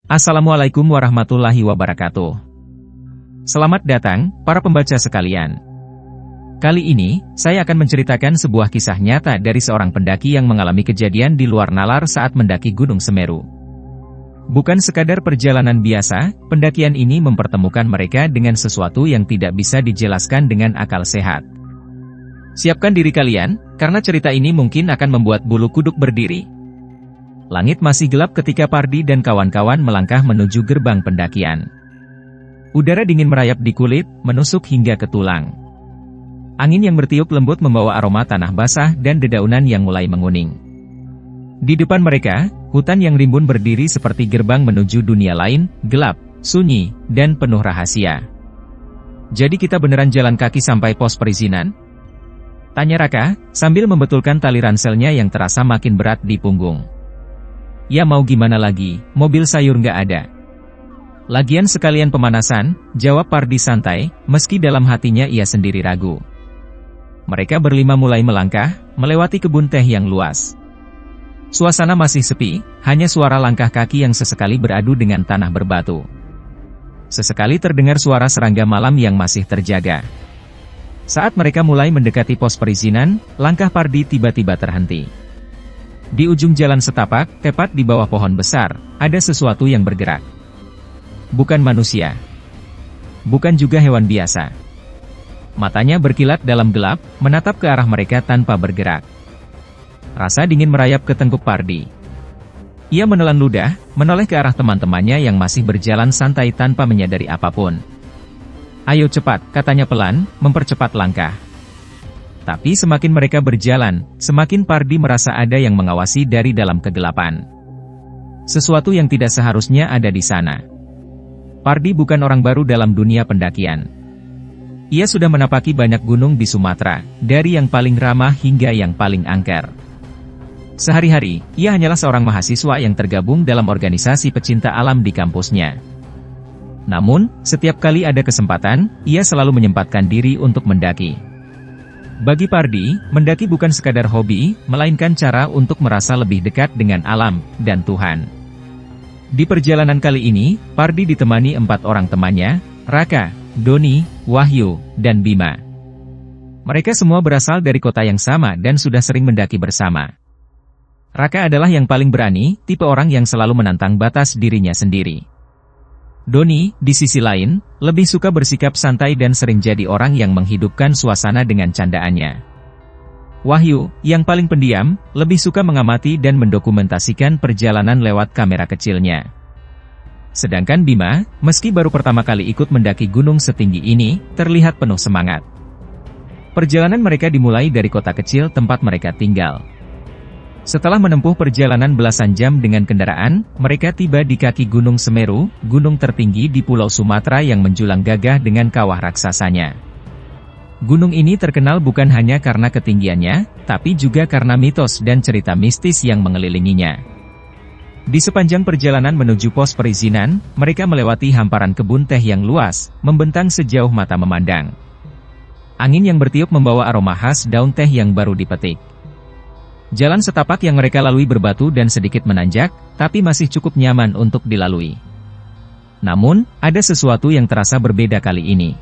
Assalamualaikum warahmatullahi wabarakatuh. Selamat datang, para pembaca sekalian. Kali ini, saya akan menceritakan sebuah kisah nyata dari seorang pendaki yang mengalami kejadian di luar nalar saat mendaki Gunung Semeru. Bukan sekadar perjalanan biasa, pendakian ini mempertemukan mereka dengan sesuatu yang tidak bisa dijelaskan dengan akal sehat. Siapkan diri kalian, karena cerita ini mungkin akan membuat bulu kuduk berdiri. Langit masih gelap ketika Pardi dan kawan-kawan melangkah menuju gerbang pendakian. Udara dingin merayap di kulit, menusuk hingga ke tulang. Angin yang bertiup lembut membawa aroma tanah basah dan dedaunan yang mulai menguning. Di depan mereka, hutan yang rimbun berdiri seperti gerbang menuju dunia lain, gelap, sunyi, dan penuh rahasia. Jadi kita beneran jalan kaki sampai pos perizinan? Tanya Raka, sambil membetulkan tali ranselnya yang terasa makin berat di punggung. Ya mau gimana lagi, mobil sayur nggak ada. Lagian sekalian pemanasan, jawab Pardi santai, meski dalam hatinya ia sendiri ragu. Mereka berlima mulai melangkah, melewati kebun teh yang luas. Suasana masih sepi, hanya suara langkah kaki yang sesekali beradu dengan tanah berbatu. Sesekali terdengar suara serangga malam yang masih terjaga. Saat mereka mulai mendekati pos perizinan, langkah Pardi tiba-tiba terhenti. Di ujung jalan setapak, tepat di bawah pohon besar, ada sesuatu yang bergerak. Bukan manusia. Bukan juga hewan biasa. Matanya berkilat dalam gelap, menatap ke arah mereka tanpa bergerak. Rasa dingin merayap ke tengkuk Pardi. Ia menelan ludah, menoleh ke arah teman-temannya yang masih berjalan santai tanpa menyadari apapun. Ayo cepat, katanya pelan, mempercepat langkah. Tapi semakin mereka berjalan, semakin Pardi merasa ada yang mengawasi dari dalam kegelapan. Sesuatu yang tidak seharusnya ada di sana. Pardi bukan orang baru dalam dunia pendakian. Ia sudah menapaki banyak gunung di Sumatera, dari yang paling ramah hingga yang paling angker. Sehari-hari, ia hanyalah seorang mahasiswa yang tergabung dalam organisasi pecinta alam di kampusnya. Namun, setiap kali ada kesempatan, ia selalu menyempatkan diri untuk mendaki. Bagi Pardi, mendaki bukan sekadar hobi, melainkan cara untuk merasa lebih dekat dengan alam dan Tuhan. Di perjalanan kali ini, Pardi ditemani 4 orang temannya, Raka, Doni, Wahyu, dan Bima. Mereka semua berasal dari kota yang sama dan sudah sering mendaki bersama. Raka adalah yang paling berani, tipe orang yang selalu menantang batas dirinya sendiri. Doni, di sisi lain, lebih suka bersikap santai dan sering jadi orang yang menghidupkan suasana dengan candaannya. Wahyu, yang paling pendiam, lebih suka mengamati dan mendokumentasikan perjalanan lewat kamera kecilnya. Sedangkan Bima, meski baru pertama kali ikut mendaki gunung setinggi ini, terlihat penuh semangat. Perjalanan mereka dimulai dari kota kecil tempat mereka tinggal. Setelah menempuh perjalanan belasan jam dengan kendaraan, mereka tiba di kaki Gunung Semeru, gunung tertinggi di Pulau Sumatera yang menjulang gagah dengan kawah raksasanya. Gunung ini terkenal bukan hanya karena ketinggiannya, tapi juga karena mitos dan cerita mistis yang mengelilinginya. Di sepanjang perjalanan menuju pos perizinan, mereka melewati hamparan kebun teh yang luas, membentang sejauh mata memandang. Angin yang bertiup membawa aroma khas daun teh yang baru dipetik. Jalan setapak yang mereka lalui berbatu dan sedikit menanjak, tapi masih cukup nyaman untuk dilalui. Namun, ada sesuatu yang terasa berbeda kali ini.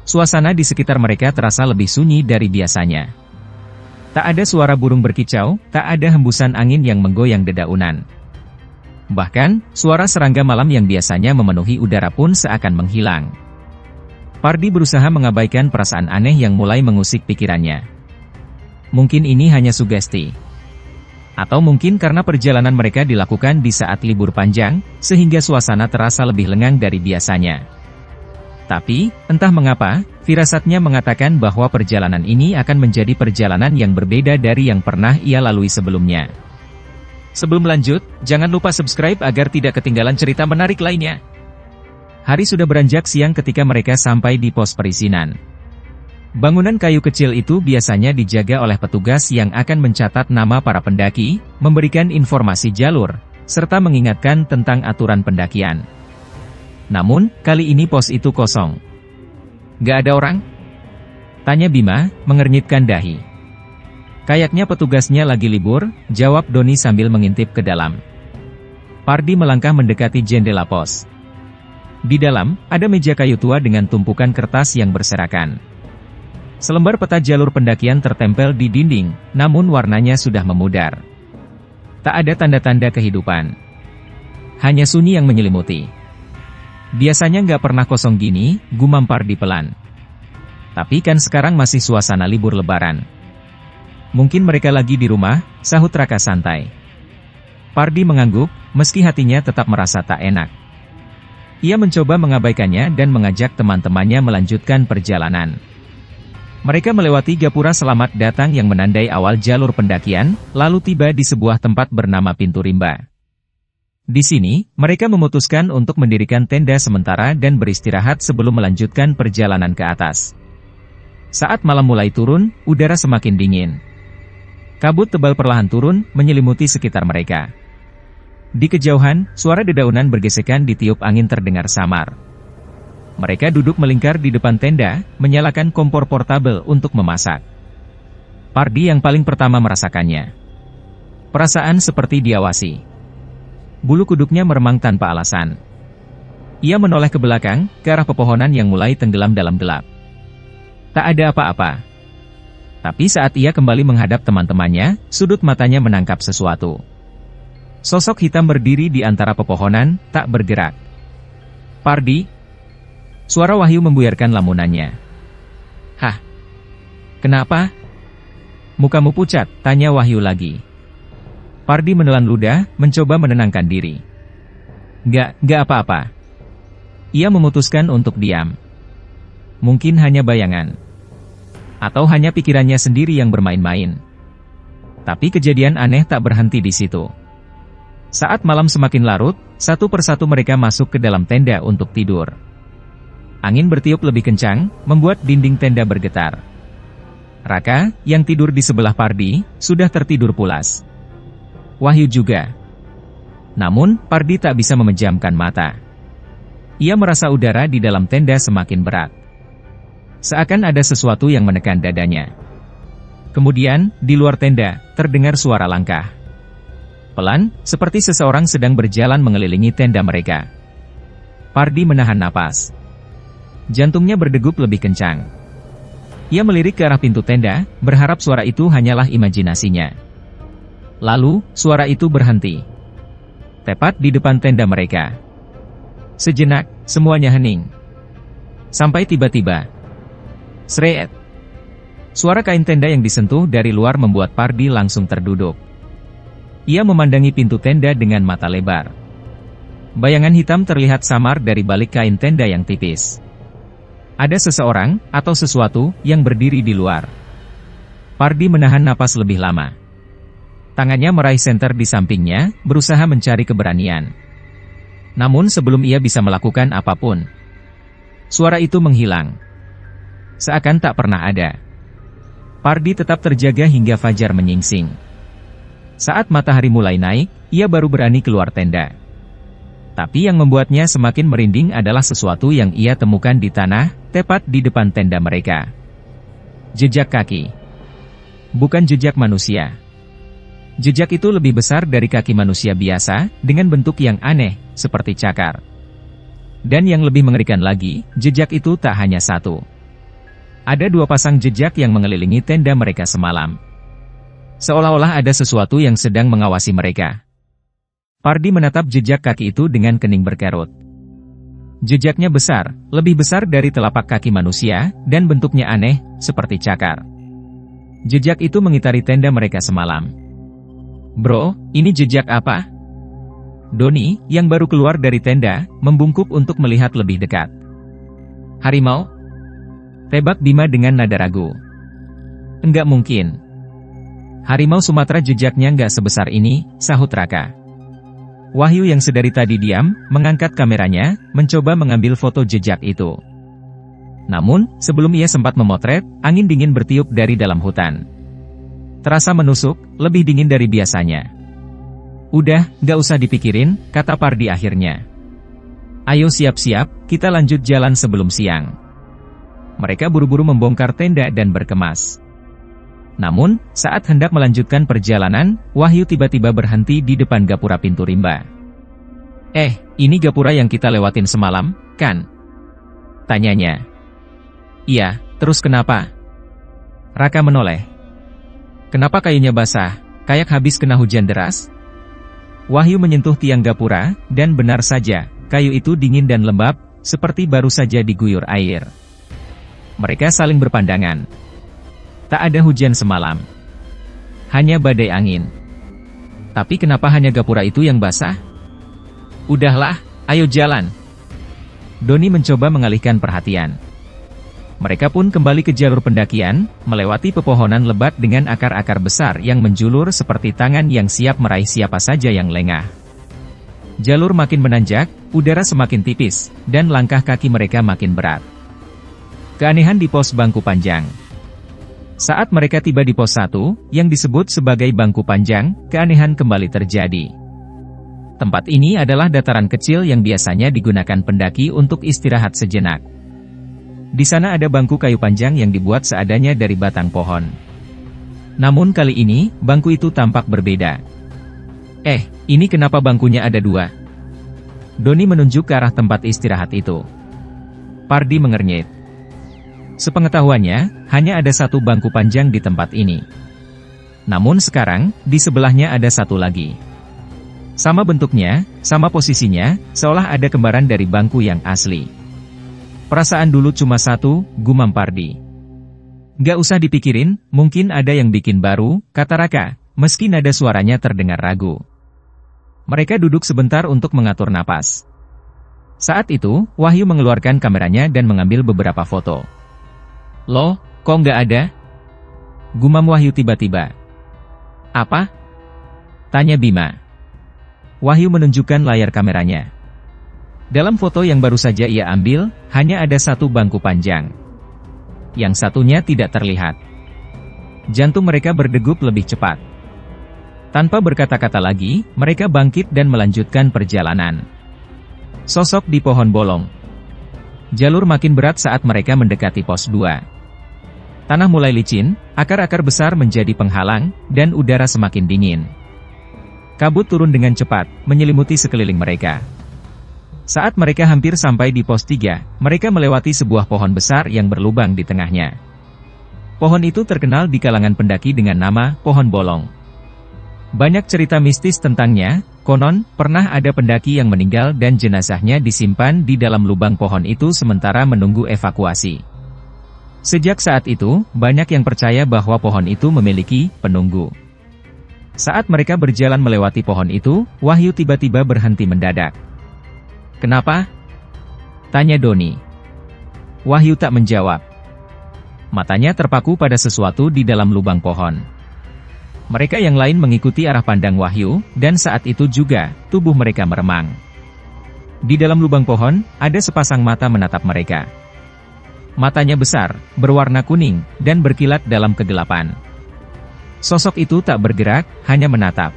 Suasana di sekitar mereka terasa lebih sunyi dari biasanya. Tak ada suara burung berkicau, tak ada hembusan angin yang menggoyang dedaunan. Bahkan, suara serangga malam yang biasanya memenuhi udara pun seakan menghilang. Pardi berusaha mengabaikan perasaan aneh yang mulai mengusik pikirannya. Mungkin ini hanya sugesti. Atau mungkin karena perjalanan mereka dilakukan di saat libur panjang, sehingga suasana terasa lebih lengang dari biasanya. Tapi, entah mengapa, firasatnya mengatakan bahwa perjalanan ini akan menjadi perjalanan yang berbeda dari yang pernah ia lalui sebelumnya. Sebelum lanjut, jangan lupa subscribe agar tidak ketinggalan cerita menarik lainnya. Hari sudah beranjak siang ketika mereka sampai di pos perizinan. Bangunan kayu kecil itu biasanya dijaga oleh petugas yang akan mencatat nama para pendaki, memberikan informasi jalur, serta mengingatkan tentang aturan pendakian. Namun, kali ini pos itu kosong. Gak ada orang? Tanya Bima, mengernyitkan dahi. Kayaknya petugasnya lagi libur, jawab Doni sambil mengintip ke dalam. Pardi melangkah mendekati jendela pos. Di dalam, ada meja kayu tua dengan tumpukan kertas yang berserakan. Selembar peta jalur pendakian tertempel di dinding, namun warnanya sudah memudar. Tak ada tanda-tanda kehidupan. Hanya sunyi yang menyelimuti. Biasanya nggak pernah kosong gini, gumam Pardi pelan. Tapi kan sekarang masih suasana libur lebaran. Mungkin mereka lagi di rumah, sahut Raka santai. Pardi mengangguk, meski hatinya tetap merasa tak enak. Ia mencoba mengabaikannya dan mengajak teman-temannya melanjutkan perjalanan. Mereka melewati gapura selamat datang yang menandai awal jalur pendakian, lalu tiba di sebuah tempat bernama Pintu Rimba. Di sini, mereka memutuskan untuk mendirikan tenda sementara dan beristirahat sebelum melanjutkan perjalanan ke atas. Saat malam mulai turun, udara semakin dingin. Kabut tebal perlahan turun, menyelimuti sekitar mereka. Di kejauhan, suara dedaunan bergesekan ditiup angin terdengar samar. Mereka duduk melingkar di depan tenda, menyalakan kompor portabel untuk memasak. Pardi yang paling pertama merasakannya. Perasaan seperti diawasi. Bulu kuduknya meremang tanpa alasan. Ia menoleh ke belakang, ke arah pepohonan yang mulai tenggelam dalam gelap. Tak ada apa-apa. Tapi saat ia kembali menghadap teman-temannya, sudut matanya menangkap sesuatu. Sosok hitam berdiri di antara pepohonan, tak bergerak. Pardi. Suara Wahyu membuyarkan lamunannya. Hah? Kenapa? Mukamu pucat, tanya Wahyu lagi. Pardi menelan ludah, mencoba menenangkan diri. Nggak apa-apa. Ia memutuskan untuk diam. Mungkin hanya bayangan. Atau hanya pikirannya sendiri yang bermain-main. Tapi kejadian aneh tak berhenti di situ. Saat malam semakin larut, satu persatu mereka masuk ke dalam tenda untuk tidur. Angin bertiup lebih kencang, membuat dinding tenda bergetar. Raka, yang tidur di sebelah Pardi, sudah tertidur pulas. Wahyu juga. Namun, Pardi tak bisa memejamkan mata. Ia merasa udara di dalam tenda semakin berat. Seakan ada sesuatu yang menekan dadanya. Kemudian, di luar tenda, terdengar suara langkah. Pelan, seperti seseorang sedang berjalan mengelilingi tenda mereka. Pardi menahan napas. Jantungnya berdegup lebih kencang. Ia melirik ke arah pintu tenda, berharap suara itu hanyalah imajinasinya. Lalu, suara itu berhenti. Tepat di depan tenda mereka. Sejenak, semuanya hening. Sampai tiba-tiba. Sreet. Suara kain tenda yang disentuh dari luar membuat Pardi langsung terduduk. Ia memandangi pintu tenda dengan mata lebar. Bayangan hitam terlihat samar dari balik kain tenda yang tipis. Ada seseorang, atau sesuatu, yang berdiri di luar. Pardi menahan napas lebih lama. Tangannya meraih senter di sampingnya, berusaha mencari keberanian. Namun sebelum ia bisa melakukan apapun, suara itu menghilang. Seakan tak pernah ada. Pardi tetap terjaga hingga fajar menyingsing. Saat matahari mulai naik, ia baru berani keluar tenda. Tapi yang membuatnya semakin merinding adalah sesuatu yang ia temukan di tanah, tepat di depan tenda mereka. Jejak kaki. Bukan jejak manusia. Jejak itu lebih besar dari kaki manusia biasa, dengan bentuk yang aneh, seperti cakar. Dan yang lebih mengerikan lagi, jejak itu tak hanya satu. Ada dua pasang jejak yang mengelilingi tenda mereka semalam. Seolah-olah ada sesuatu yang sedang mengawasi mereka. Pardi menatap jejak kaki itu dengan kening berkerut. Jejaknya besar, lebih besar dari telapak kaki manusia, dan bentuknya aneh, seperti cakar. Jejak itu mengitari tenda mereka semalam. Bro, ini jejak apa? Doni, yang baru keluar dari tenda, membungkuk untuk melihat lebih dekat. Harimau? Tebak Bima dengan nada ragu. Enggak mungkin. Harimau Sumatera jejaknya nggak sebesar ini, sahut Raka. Wahyu yang sedari tadi diam, mengangkat kameranya, mencoba mengambil foto jejak itu. Namun, sebelum ia sempat memotret, angin dingin bertiup dari dalam hutan. Terasa menusuk, lebih dingin dari biasanya. Udah, nggak usah dipikirin, kata Pardi akhirnya. Ayo siap-siap, kita lanjut jalan sebelum siang. Mereka buru-buru membongkar tenda dan berkemas. Namun, saat hendak melanjutkan perjalanan, Wahyu tiba-tiba berhenti di depan gapura Pintu Rimba. Ini gapura yang kita lewatin semalam, kan? Tanyanya. Iya, terus kenapa? Raka menoleh. Kenapa kayunya basah, kayak habis kena hujan deras? Wahyu menyentuh tiang gapura, dan benar saja, kayu itu dingin dan lembab, seperti baru saja diguyur air. Mereka saling berpandangan. Tak ada hujan semalam. Hanya badai angin. Tapi kenapa hanya gapura itu yang basah? Udahlah, ayo jalan. Doni mencoba mengalihkan perhatian. Mereka pun kembali ke jalur pendakian, melewati pepohonan lebat dengan akar-akar besar yang menjulur seperti tangan yang siap meraih siapa saja yang lengah. Jalur makin menanjak, udara semakin tipis, dan langkah kaki mereka makin berat. Keanehan di pos bangku panjang. Saat mereka tiba di pos 1, yang disebut sebagai bangku panjang, keanehan kembali terjadi. Tempat ini adalah dataran kecil yang biasanya digunakan pendaki untuk istirahat sejenak. Di sana ada bangku kayu panjang yang dibuat seadanya dari batang pohon. Namun kali ini, bangku itu tampak berbeda. Ini kenapa bangkunya ada 2? Doni menunjuk ke arah tempat istirahat itu. Pardi mengernyit. Sepengetahuannya, hanya ada 1 bangku panjang di tempat ini. Namun sekarang, di sebelahnya ada 1 lagi. Sama bentuknya, sama posisinya, seolah ada kembaran dari bangku yang asli. Perasaan dulu cuma 1, gumam Pardi. Gak usah dipikirin, mungkin ada yang bikin baru, kata Raka, meski nada suaranya terdengar ragu. Mereka duduk sebentar untuk mengatur napas. Saat itu, Wahyu mengeluarkan kameranya dan mengambil beberapa foto. Loh, kok nggak ada? Gumam Wahyu tiba-tiba. Apa? Tanya Bima. Wahyu menunjukkan layar kameranya. Dalam foto yang baru saja ia ambil, hanya ada 1 bangku panjang. Yang satunya tidak terlihat. Jantung mereka berdegup lebih cepat. Tanpa berkata-kata lagi, mereka bangkit dan melanjutkan perjalanan. Sosok di pohon bolong. Jalur makin berat saat mereka mendekati pos 2. Tanah mulai licin, akar-akar besar menjadi penghalang, dan udara semakin dingin. Kabut turun dengan cepat, menyelimuti sekeliling mereka. Saat mereka hampir sampai di pos 3, mereka melewati sebuah pohon besar yang berlubang di tengahnya. Pohon itu terkenal di kalangan pendaki dengan nama pohon bolong. Banyak cerita mistis tentangnya, konon, pernah ada pendaki yang meninggal dan jenazahnya disimpan di dalam lubang pohon itu sementara menunggu evakuasi. Sejak saat itu, banyak yang percaya bahwa pohon itu memiliki penunggu. Saat mereka berjalan melewati pohon itu, Wahyu tiba-tiba berhenti mendadak. Kenapa? Tanya Doni. Wahyu tak menjawab. Matanya terpaku pada sesuatu di dalam lubang pohon. Mereka yang lain mengikuti arah pandang Wahyu, dan saat itu juga, tubuh mereka meremang. Di dalam lubang pohon, ada sepasang mata menatap mereka. Matanya besar, berwarna kuning, dan berkilat dalam kegelapan. Sosok itu tak bergerak, hanya menatap.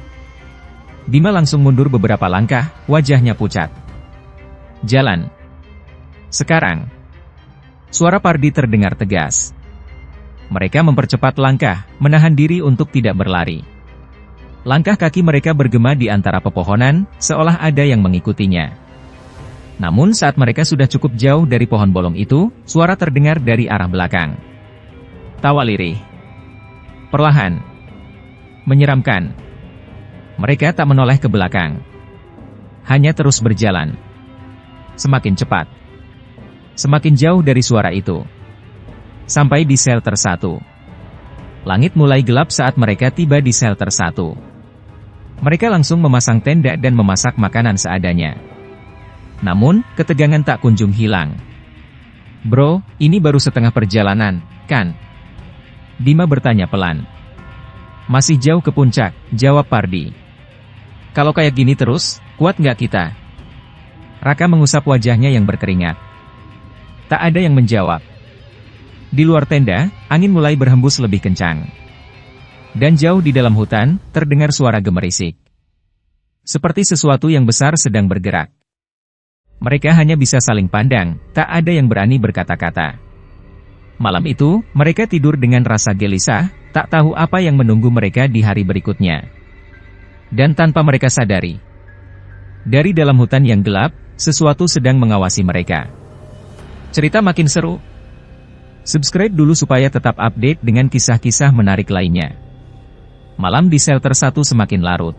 Bima langsung mundur beberapa langkah, wajahnya pucat. Jalan. Sekarang. Suara Pardi terdengar tegas. Mereka mempercepat langkah, menahan diri untuk tidak berlari. Langkah kaki mereka bergema di antara pepohonan, seolah ada yang mengikutinya. Namun saat mereka sudah cukup jauh dari pohon bolong itu, suara terdengar dari arah belakang. Tawa lirih. Perlahan. Menyeramkan. Mereka tak menoleh ke belakang. Hanya terus berjalan. Semakin cepat. Semakin jauh dari suara itu. Sampai di shelter 1. Langit mulai gelap saat mereka tiba di shelter 1. Mereka langsung memasang tenda dan memasak makanan seadanya. Namun, ketegangan tak kunjung hilang. Bro, ini baru setengah perjalanan, kan? Bima bertanya pelan. Masih jauh ke puncak, jawab Pardi. Kalau kayak gini terus, kuat nggak kita? Raka mengusap wajahnya yang berkeringat. Tak ada yang menjawab. Di luar tenda, angin mulai berhembus lebih kencang. Dan jauh di dalam hutan, terdengar suara gemerisik. Seperti sesuatu yang besar sedang bergerak. Mereka hanya bisa saling pandang, tak ada yang berani berkata-kata. Malam itu, mereka tidur dengan rasa gelisah, tak tahu apa yang menunggu mereka di hari berikutnya. Dan tanpa mereka sadari, Dari dalam hutan yang gelap, sesuatu sedang mengawasi mereka. Cerita makin seru. Subscribe dulu supaya tetap update dengan kisah-kisah menarik lainnya. Malam di shelter 1 semakin larut.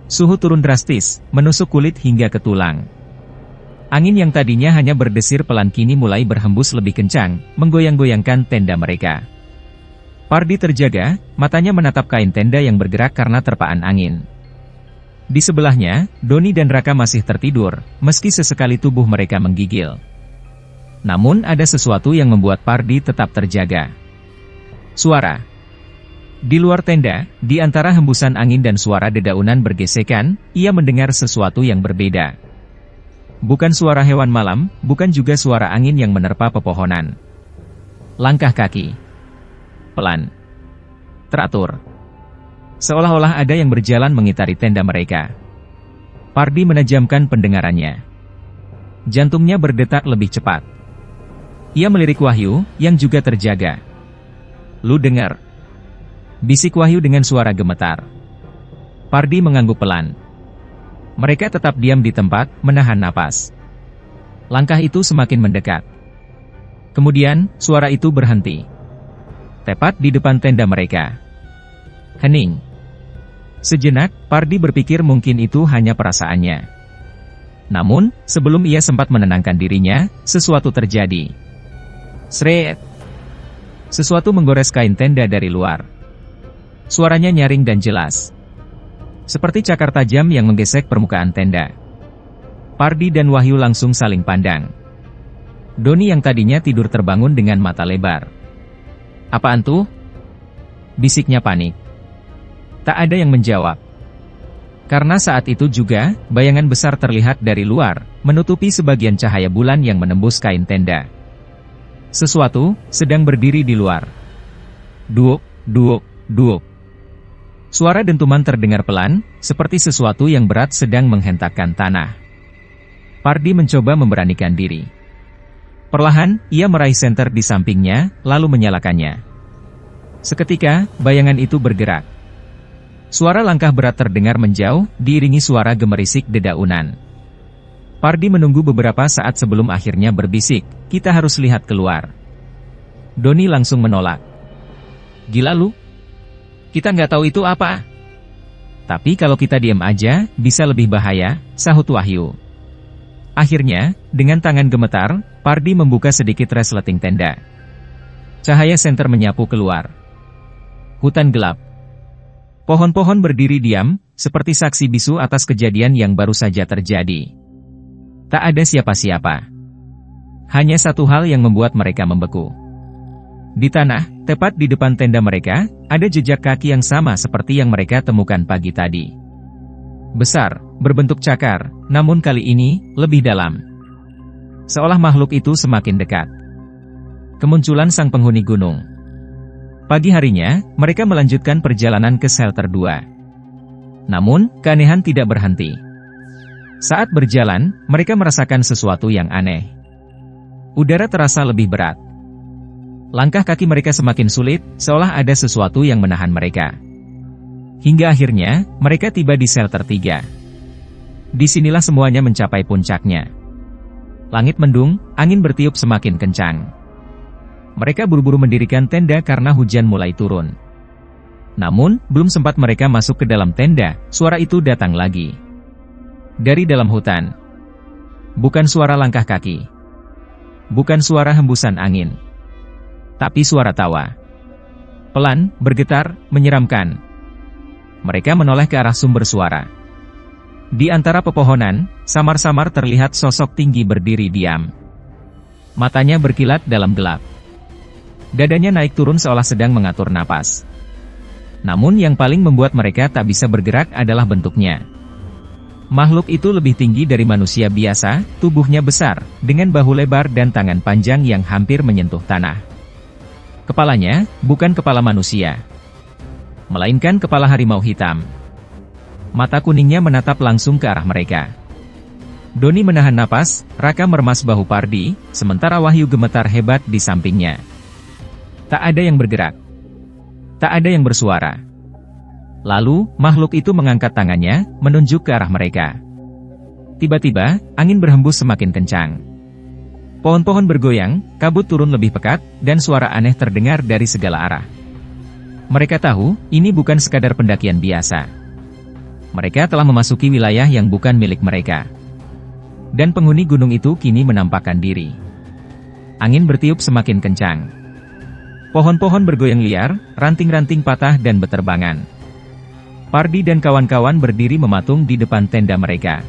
Suhu turun drastis, menusuk kulit hingga ke tulang. Angin yang tadinya hanya berdesir pelan kini mulai berhembus lebih kencang, menggoyang-goyangkan tenda mereka. Pardi terjaga, matanya menatap kain tenda yang bergerak karena terpaan angin. Di sebelahnya, Doni dan Raka masih tertidur, meski sesekali tubuh mereka menggigil. Namun ada sesuatu yang membuat Pardi tetap terjaga. Suara. Di luar tenda, di antara hembusan angin dan suara dedaunan bergesekan, ia mendengar sesuatu yang berbeda. Bukan suara hewan malam, bukan juga suara angin yang menerpa pepohonan. Langkah kaki. Pelan. Teratur. Seolah-olah ada yang berjalan mengitari tenda mereka. Pardi menajamkan pendengarannya. Jantungnya berdetak lebih cepat. Ia melirik Wahyu, yang juga terjaga. "Lu dengar?" bisik Wahyu dengan suara gemetar. Pardi mengangguk pelan. Mereka tetap diam di tempat, menahan napas. Langkah itu semakin mendekat. Kemudian, suara itu berhenti. Tepat di depan tenda mereka. Hening. Sejenak, Pardi berpikir mungkin itu hanya perasaannya. Namun, sebelum ia sempat menenangkan dirinya, sesuatu terjadi. Sret! Sesuatu menggores kain tenda dari luar. Suaranya nyaring dan jelas. Seperti cakar tajam yang menggesek permukaan tenda. Pardi dan Wahyu langsung saling pandang. Doni yang tadinya tidur terbangun dengan mata lebar. "Apaan tuh?" bisiknya panik. Tak ada yang menjawab. Karena saat itu juga, bayangan besar terlihat dari luar, menutupi sebagian cahaya bulan yang menembus kain tenda. Sesuatu sedang berdiri di luar. Duuk, duuk, duuk. Suara dentuman terdengar pelan, seperti sesuatu yang berat sedang menghentakkan tanah. Pardi mencoba memberanikan diri. Perlahan, ia meraih senter di sampingnya, lalu menyalakannya. Seketika, bayangan itu bergerak. Suara langkah berat terdengar menjauh, diiringi suara gemerisik dedaunan. Pardi menunggu beberapa saat sebelum akhirnya berbisik, "Kita harus lihat keluar." Doni langsung menolak. "Gila lu? Kita nggak tahu itu apa." "Tapi kalau kita diam aja, bisa lebih bahaya," sahut Wahyu. Akhirnya, dengan tangan gemetar, Pardi membuka sedikit resleting tenda. Cahaya senter menyapu keluar. Hutan gelap. Pohon-pohon berdiri diam, seperti saksi bisu atas kejadian yang baru saja terjadi. Tak ada siapa-siapa. Hanya satu hal yang membuat mereka membeku. Di tanah, tepat di depan tenda mereka, ada jejak kaki yang sama seperti yang mereka temukan pagi tadi. Besar, berbentuk cakar, namun kali ini, lebih dalam. Seolah makhluk itu semakin dekat. Kemunculan sang penghuni gunung. Pagi harinya, mereka melanjutkan perjalanan ke shelter 2. Namun, keanehan tidak berhenti. Saat berjalan, mereka merasakan sesuatu yang aneh. Udara terasa lebih berat. Langkah kaki mereka semakin sulit, seolah ada sesuatu yang menahan mereka. Hingga akhirnya, mereka tiba di shelter 3. Disinilah semuanya mencapai puncaknya. Langit mendung, angin bertiup semakin kencang. Mereka buru-buru mendirikan tenda karena hujan mulai turun. Namun, belum sempat mereka masuk ke dalam tenda, suara itu datang lagi. Dari dalam hutan. Bukan suara langkah kaki. Bukan suara hembusan angin. Tapi suara tawa. Pelan, bergetar, menyeramkan. Mereka menoleh ke arah sumber suara. Di antara pepohonan, samar-samar terlihat sosok tinggi berdiri diam. Matanya berkilat dalam gelap. Dadanya naik turun seolah sedang mengatur napas. Namun yang paling membuat mereka tak bisa bergerak adalah bentuknya. Makhluk itu lebih tinggi dari manusia biasa, tubuhnya besar, dengan bahu lebar dan tangan panjang yang hampir menyentuh tanah. Kepalanya, bukan kepala manusia, melainkan kepala harimau hitam. Mata kuningnya menatap langsung ke arah mereka. Doni menahan napas, Raka meremas bahu Pardi, sementara Wahyu gemetar hebat di sampingnya. Tak ada yang bergerak. Tak ada yang bersuara. Lalu, makhluk itu mengangkat tangannya, menunjuk ke arah mereka. Tiba-tiba, angin berhembus semakin kencang. Pohon-pohon bergoyang, kabut turun lebih pekat, dan suara aneh terdengar dari segala arah. Mereka tahu, ini bukan sekadar pendakian biasa. Mereka telah memasuki wilayah yang bukan milik mereka. Dan penghuni gunung itu kini menampakkan diri. Angin bertiup semakin kencang. Pohon-pohon bergoyang liar, ranting-ranting patah dan beterbangan. Pardi dan kawan-kawan berdiri mematung di depan tenda mereka.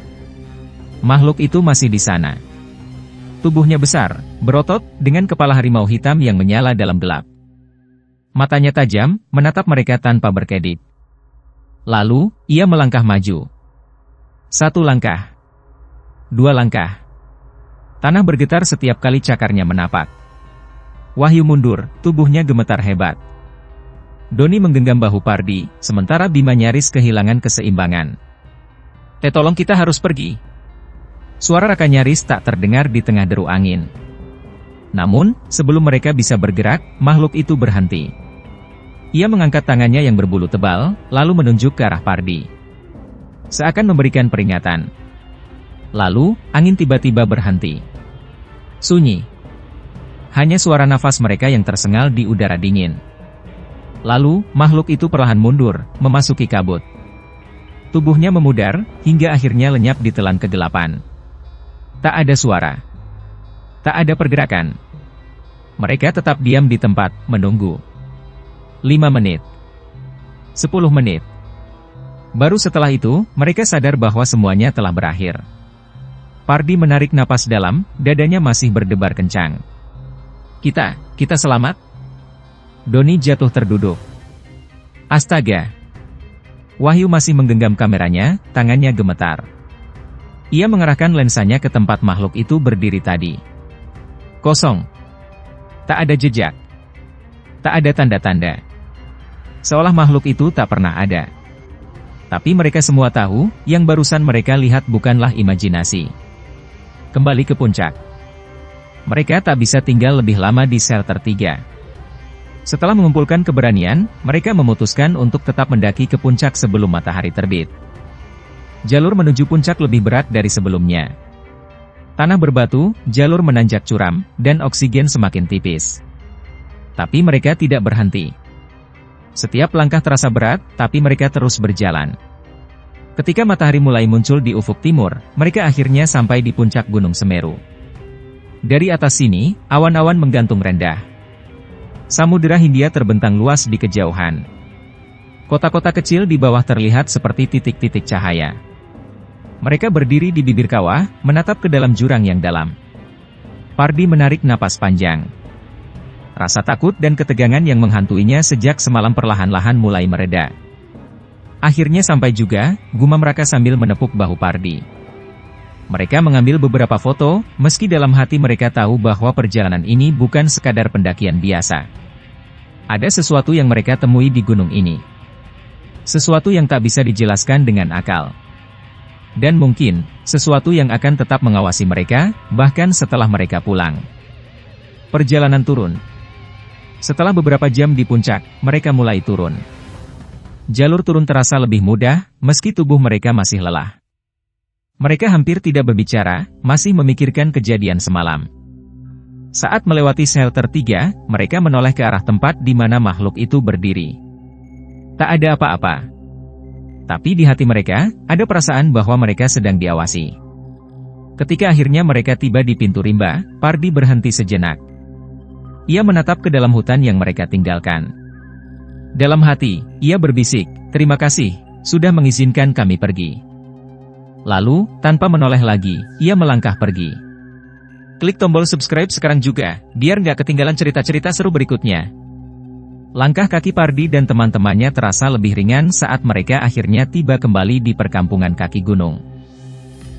Makhluk itu masih di sana. Tubuhnya besar, berotot, dengan kepala harimau hitam yang menyala dalam gelap. Matanya tajam, menatap mereka tanpa berkedip. Lalu, ia melangkah maju. 1 langkah. 2 langkah. Tanah bergetar setiap kali cakarnya menapak. Wahyu mundur, tubuhnya gemetar hebat. Doni menggenggam bahu Pardi, sementara Bima nyaris kehilangan keseimbangan. Tolong, kita harus pergi. Suara Raka nyaris tak terdengar di tengah deru angin. Namun, sebelum mereka bisa bergerak, makhluk itu berhenti. Ia mengangkat tangannya yang berbulu tebal, lalu menunjuk ke arah Pardi. Seakan memberikan peringatan. Lalu, angin tiba-tiba berhenti. Sunyi. Hanya suara nafas mereka yang tersengal di udara dingin. Lalu, makhluk itu perlahan mundur, memasuki kabut. Tubuhnya memudar, hingga akhirnya lenyap di telan kegelapan. Tak ada suara. Tak ada pergerakan. Mereka tetap diam di tempat, menunggu. 5 menit. 10 menit. Baru setelah itu, mereka sadar bahwa semuanya telah berakhir. Pardi menarik napas dalam, dadanya masih berdebar kencang. Kita selamat? Doni jatuh terduduk. Astaga! Wahyu masih menggenggam kameranya, tangannya gemetar. Ia mengarahkan lensanya ke tempat makhluk itu berdiri tadi. Kosong. Tak ada jejak. Tak ada tanda-tanda. Seolah makhluk itu tak pernah ada. Tapi mereka semua tahu, yang barusan mereka lihat bukanlah imajinasi. Kembali ke puncak. Mereka tak bisa tinggal lebih lama di shelter 3. Setelah mengumpulkan keberanian, mereka memutuskan untuk tetap mendaki ke puncak sebelum matahari terbit. Jalur menuju puncak lebih berat dari sebelumnya. Tanah berbatu, jalur menanjak curam, dan oksigen semakin tipis. Tapi mereka tidak berhenti. Setiap langkah terasa berat, tapi mereka terus berjalan. Ketika matahari mulai muncul di ufuk timur, mereka akhirnya sampai di puncak Gunung Semeru. Dari atas sini, awan-awan menggantung rendah. Samudera Hindia terbentang luas di kejauhan. Kota-kota kecil di bawah terlihat seperti titik-titik cahaya. Mereka berdiri di bibir kawah, menatap ke dalam jurang yang dalam. Pardi menarik napas panjang. Rasa takut dan ketegangan yang menghantuinya sejak semalam perlahan-lahan mulai mereda. Akhirnya sampai juga, gumam Raka sambil menepuk bahu Pardi. Mereka mengambil beberapa foto, meski dalam hati mereka tahu bahwa perjalanan ini bukan sekadar pendakian biasa. Ada sesuatu yang mereka temui di gunung ini. Sesuatu yang tak bisa dijelaskan dengan akal. Dan mungkin, sesuatu yang akan tetap mengawasi mereka, bahkan setelah mereka pulang. Perjalanan turun. Setelah beberapa jam di puncak, mereka mulai turun. Jalur turun terasa lebih mudah, meski tubuh mereka masih lelah. Mereka hampir tidak berbicara, masih memikirkan kejadian semalam. Saat melewati shelter 3, mereka menoleh ke arah tempat di mana makhluk itu berdiri. Tak ada apa-apa. Tapi di hati mereka, ada perasaan bahwa mereka sedang diawasi. Ketika akhirnya mereka tiba di pintu rimba, Pardi berhenti sejenak. Ia menatap ke dalam hutan yang mereka tinggalkan. Dalam hati, ia berbisik, "Terima kasih, sudah mengizinkan kami pergi." Lalu, tanpa menoleh lagi, ia melangkah pergi. Klik tombol subscribe sekarang juga, biar nggak ketinggalan cerita-cerita seru berikutnya. Langkah kaki Pardi dan teman-temannya terasa lebih ringan saat mereka akhirnya tiba kembali di perkampungan kaki gunung.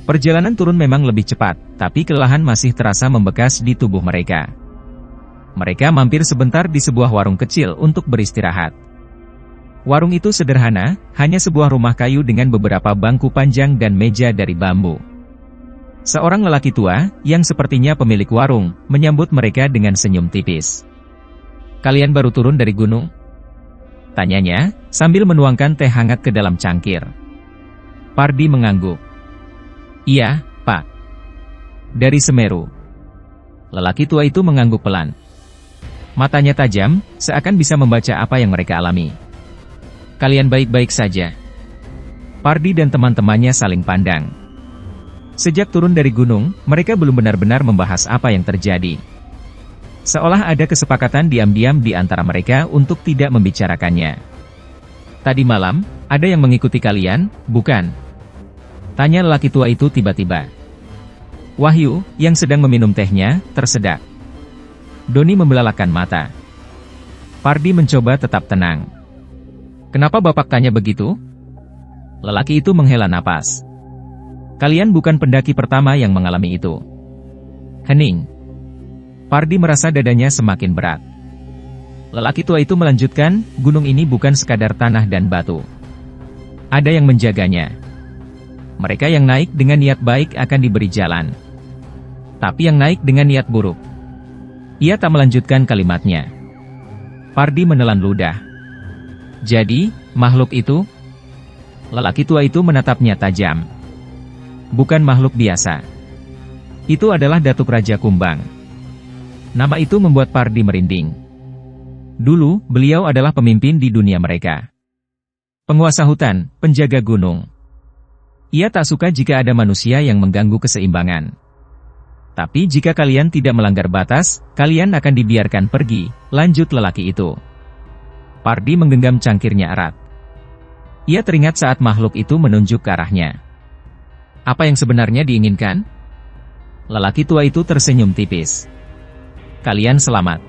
Perjalanan turun memang lebih cepat, tapi kelelahan masih terasa membekas di tubuh mereka. Mereka mampir sebentar di sebuah warung kecil untuk beristirahat. Warung itu sederhana, hanya sebuah rumah kayu dengan beberapa bangku panjang dan meja dari bambu. Seorang lelaki tua, yang sepertinya pemilik warung, menyambut mereka dengan senyum tipis. "Kalian baru turun dari gunung?" tanyanya, sambil menuangkan teh hangat ke dalam cangkir. Pardi mengangguk. Iya, Pak. Dari Semeru. Lelaki tua itu mengangguk pelan. Matanya tajam, seakan bisa membaca apa yang mereka alami. Kalian baik-baik saja. Pardi dan teman-temannya saling pandang. Sejak turun dari gunung, mereka belum benar-benar membahas apa yang terjadi. Seolah ada kesepakatan diam-diam di antara mereka untuk tidak membicarakannya. Tadi malam, ada yang mengikuti kalian, bukan? Tanya lelaki tua itu tiba-tiba. Wahyu, yang sedang meminum tehnya, tersedak. Doni membelalakan mata. Pardi mencoba tetap tenang. Kenapa Bapak tanya begitu? Lelaki itu menghela napas. Kalian bukan pendaki pertama yang mengalami itu. Hening. Pardi merasa dadanya semakin berat. Lelaki tua itu melanjutkan, gunung ini bukan sekadar tanah dan batu. Ada yang menjaganya. Mereka yang naik dengan niat baik akan diberi jalan. Tapi yang naik dengan niat buruk. Ia tak melanjutkan kalimatnya. Pardi menelan ludah. Jadi, makhluk itu? Lelaki tua itu menatapnya tajam. Bukan makhluk biasa. Itu adalah Datuk Raja Kumbang. Nama itu membuat Pardi merinding. Dulu, beliau adalah pemimpin di dunia mereka. Penguasa hutan, penjaga gunung. Ia tak suka jika ada manusia yang mengganggu keseimbangan. Tapi jika kalian tidak melanggar batas, kalian akan dibiarkan pergi, lanjut lelaki itu. Pardi menggenggam cangkirnya erat. Ia teringat saat makhluk itu menunjuk ke arahnya. Apa yang sebenarnya diinginkan? Lelaki tua itu tersenyum tipis. Kalian selamat.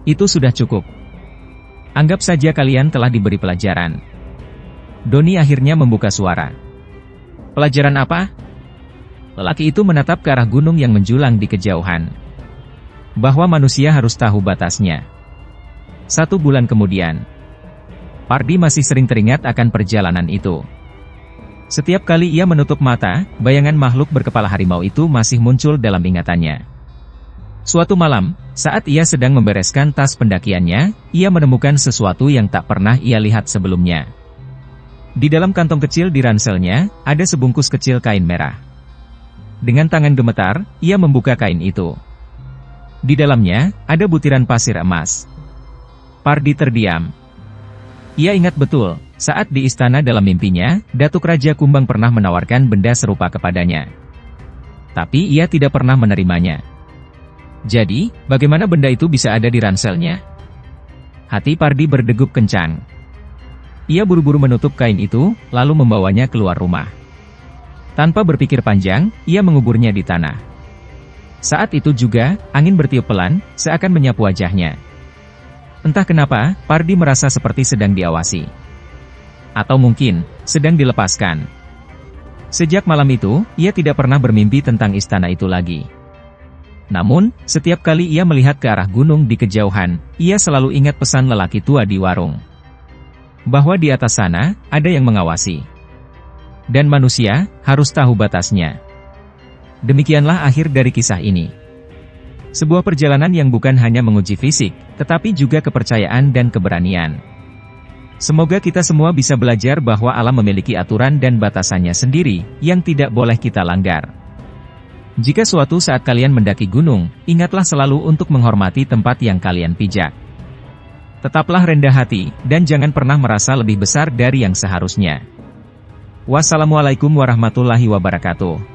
Itu sudah cukup. Anggap saja kalian telah diberi pelajaran. Doni akhirnya membuka suara. Pelajaran apa? Lelaki itu menatap ke arah gunung yang menjulang di kejauhan. Bahwa manusia harus tahu batasnya. 1 bulan kemudian. Pardi masih sering teringat akan perjalanan itu. Setiap kali ia menutup mata, bayangan makhluk berkepala harimau itu masih muncul dalam ingatannya. Suatu malam, saat ia sedang membereskan tas pendakiannya, ia menemukan sesuatu yang tak pernah ia lihat sebelumnya. Di dalam kantong kecil di ranselnya, ada sebungkus kecil kain merah. Dengan tangan gemetar, ia membuka kain itu. Di dalamnya, ada butiran pasir emas. Pardi terdiam. Ia ingat betul, saat di istana dalam mimpinya, Datuk Raja Kumbang pernah menawarkan benda serupa kepadanya. Tapi ia tidak pernah menerimanya. Jadi, bagaimana benda itu bisa ada di ranselnya? Hati Pardi berdegup kencang. Ia buru-buru menutup kain itu, lalu membawanya keluar rumah. Tanpa berpikir panjang, ia menguburnya di tanah. Saat itu juga, angin bertiup pelan, seakan menyapu wajahnya. Entah kenapa, Pardi merasa seperti sedang diawasi. Atau mungkin, sedang dilepaskan. Sejak malam itu, ia tidak pernah bermimpi tentang istana itu lagi. Namun, setiap kali ia melihat ke arah gunung di kejauhan, ia selalu ingat pesan lelaki tua di warung. Bahwa di atas sana, ada yang mengawasi. Dan manusia, harus tahu batasnya. Demikianlah akhir dari kisah ini. Sebuah perjalanan yang bukan hanya menguji fisik, tetapi juga kepercayaan dan keberanian. Semoga kita semua bisa belajar bahwa alam memiliki aturan dan batasannya sendiri, yang tidak boleh kita langgar. Jika suatu saat kalian mendaki gunung, ingatlah selalu untuk menghormati tempat yang kalian pijak. Tetaplah rendah hati, dan jangan pernah merasa lebih besar dari yang seharusnya. Wassalamualaikum warahmatullahi wabarakatuh.